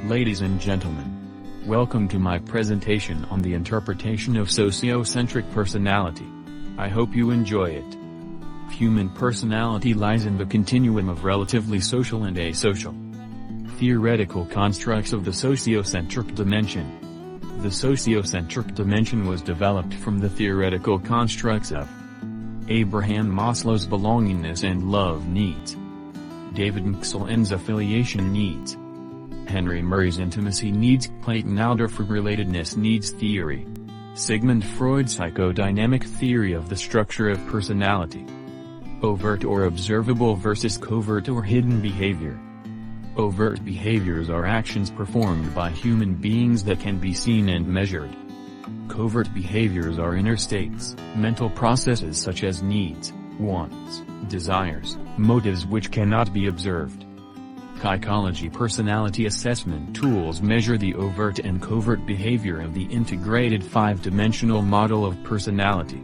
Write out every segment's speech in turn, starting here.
Ladies and gentlemen, welcome to my presentation on the interpretation of sociocentric personality. I hope you enjoy it. Human personality lies in the continuum of relatively social and asocial. Theoretical constructs of the sociocentric dimension. The sociocentric dimension was developed from the theoretical constructs of Abraham Maslow's belongingness and love needs, David McClelland's affiliation needs, Henry Murray's intimacy needs, Clayton Alderfer relatedness needs theory, Sigmund Freud's psychodynamic theory of the structure of personality, overt or observable versus covert or hidden behavior. Overt behaviors are actions performed by human beings that can be seen and measured. Covert behaviors are inner states, mental processes such as needs, wants, desires, motives which cannot be observed. KYKOLOGY personality assessment tools measure the overt and covert behavior of the integrated five-dimensional model of personality,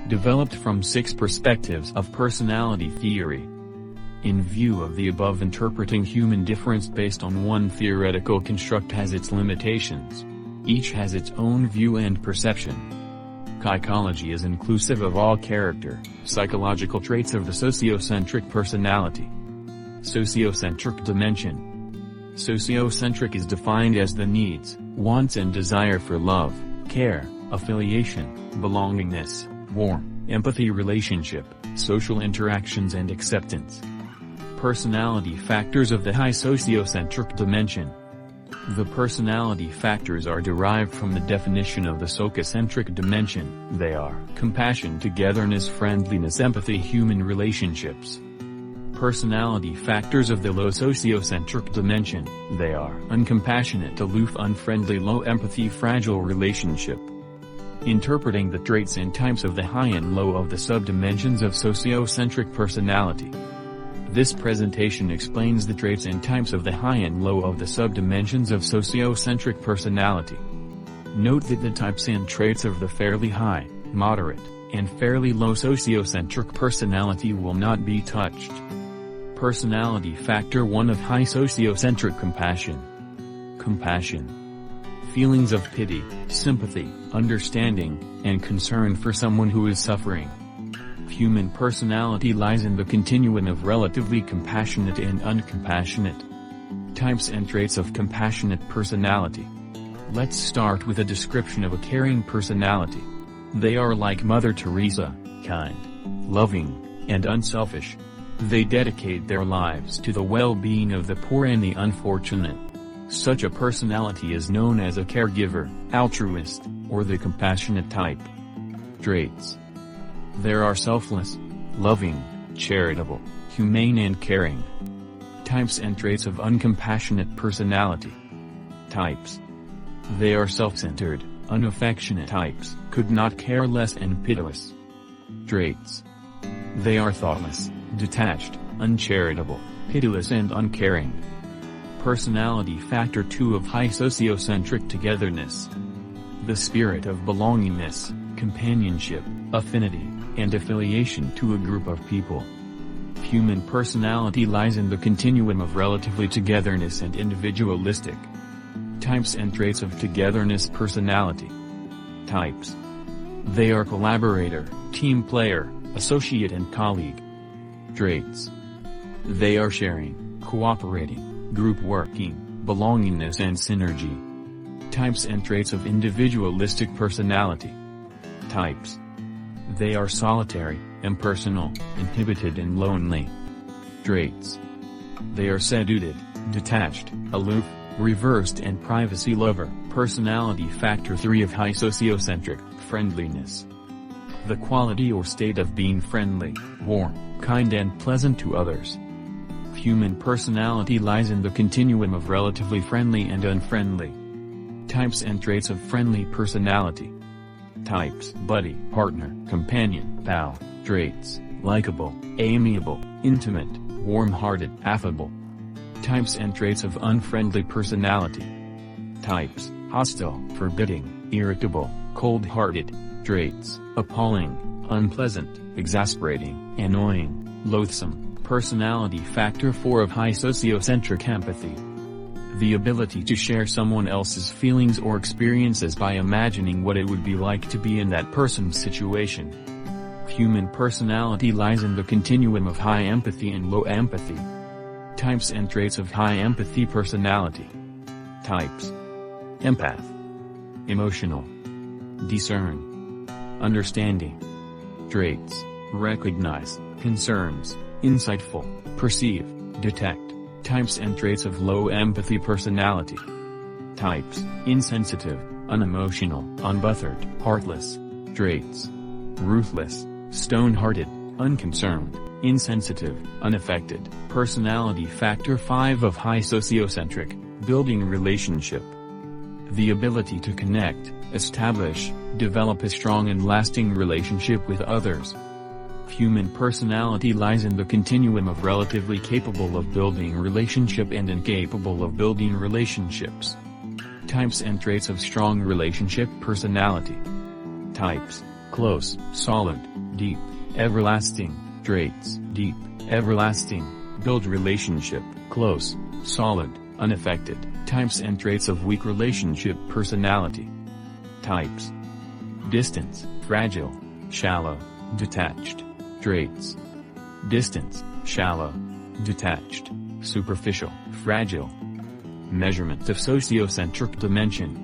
developed from 6 perspectives of personality theory. In view of the above, interpreting human difference based on one theoretical construct has its limitations. Each has its own view and perception. KYKOLOGY is inclusive of all character, psychological traits of the sociocentric personality. Sociocentric dimension. Sociocentric is defined as the needs, wants and desire for love, care, affiliation, belongingness, warmth, empathy, relationship, social interactions and acceptance. Personality factors of the high sociocentric dimension. The personality factors are derived from the definition of the sociocentric dimension. They are compassion, togetherness, friendliness, empathy, human relationships. Personality factors of the low sociocentric dimension. They are uncompassionate, aloof, unfriendly, low empathy, fragile relationship. Interpreting the traits and types of the high and low of the subdimensions of sociocentric personality. This presentation explains the traits and types of the high and low of the subdimensions of sociocentric personality. Note that the types and traits of the fairly high, moderate, and fairly low sociocentric personality will not be touched. Personality factor 1 of high sociocentric: compassion. Compassion. Feelings of pity, sympathy, understanding, and concern for someone who is suffering. Human personality lies in the continuum of relatively compassionate and uncompassionate. Types and traits of compassionate personality. Let's start with a description of a caring personality. They are like Mother Teresa, kind, loving, and unselfish. They dedicate their lives to the well-being of the poor and the unfortunate. Such a personality is known as a caregiver, altruist, or the compassionate type. Traits. They are selfless, loving, charitable, humane and caring. Types and traits of uncompassionate personality. Types. They are self-centered, unaffectionate types, could not care less and pitiless. Traits. They are thoughtless, detached, uncharitable, pitiless and uncaring. Personality factor 2 of high sociocentric: togetherness. The spirit of belongingness, companionship, affinity, and affiliation to a group of people. Human personality lies in the continuum of relatively togetherness and individualistic. Types and traits of togetherness personality. Types. They are collaborator, team player, associate and colleague. Traits. They are sharing, cooperating, group working, belongingness and synergy. Types and traits of individualistic personality. Types. They are solitary, impersonal, inhibited and lonely. Traits. They are seduced, detached, aloof, reversed and privacy lover. Personality factor 3 of high sociocentric: friendliness. The quality or state of being friendly, warm, kind and pleasant to others. Human personality lies in the continuum of relatively friendly and unfriendly. Types and traits of friendly personality. Types: buddy, partner, companion, pal. Traits: likable, amiable, intimate, warm-hearted, affable. Types and traits of unfriendly personality. Types: hostile, forbidding, irritable, cold-hearted. Traits: appalling, unpleasant, exasperating, annoying, loathsome. Personality factor 4 of high sociocentric: empathy. The ability to share someone else's feelings or experiences by imagining what it would be like to be in that person's situation. Human personality lies in the continuum of high empathy and low empathy. Types and traits of high empathy personality. Types: empath, emotional, discern, understanding. Traits: recognize, concerns, insightful, perceive, detect. Types and traits of low empathy personality. Types: insensitive, unemotional, unbothered, heartless. Traits: ruthless, stone-hearted, unconcerned, insensitive, unaffected. Personality factor 5 of high sociocentric, building relationship. The ability to connect, establish, develop a strong and lasting relationship with others. Human personality lies in the continuum of relatively capable of building relationship and incapable of building relationships. Types and traits of strong relationship personality. Types: close, solid, deep, everlasting. Traits: deep, everlasting, build relationship, close, solid, unaffected. Types and traits of weak relationship personality. Types: distance, fragile, shallow, detached. Traits: distance, shallow, detached, superficial, fragile. Measurement of sociocentric dimension.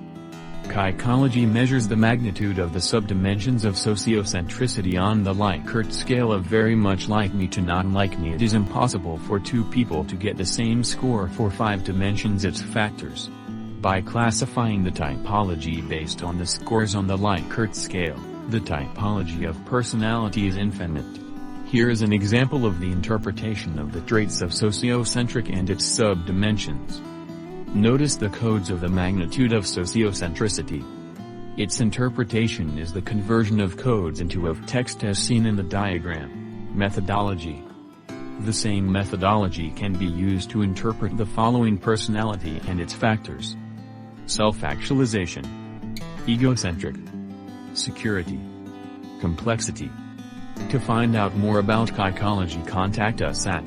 KYKOLOGY measures the magnitude of the subdimensions of sociocentricity on the Likert scale of very much like me to not like me. It is impossible for two people to get the same score for 5 dimensions its factors. By classifying the typology based on the scores on the Likert scale, the typology of personality is infinite. Here is an example of the interpretation of the traits of sociocentric and its subdimensions. Notice the codes of the magnitude of sociocentricity. Its interpretation is the conversion of codes into of text as seen in the diagram. Methodology. The same methodology can be used to interpret the following personality and its factors: self-actualization, egocentric, security, complexity. To find out more about KYKOLOGY, contact us at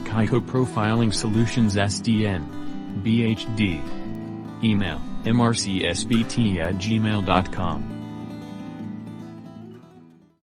KYKO Profiling Solutions SDN, BHD. Email: mrcsbt@gmail.com.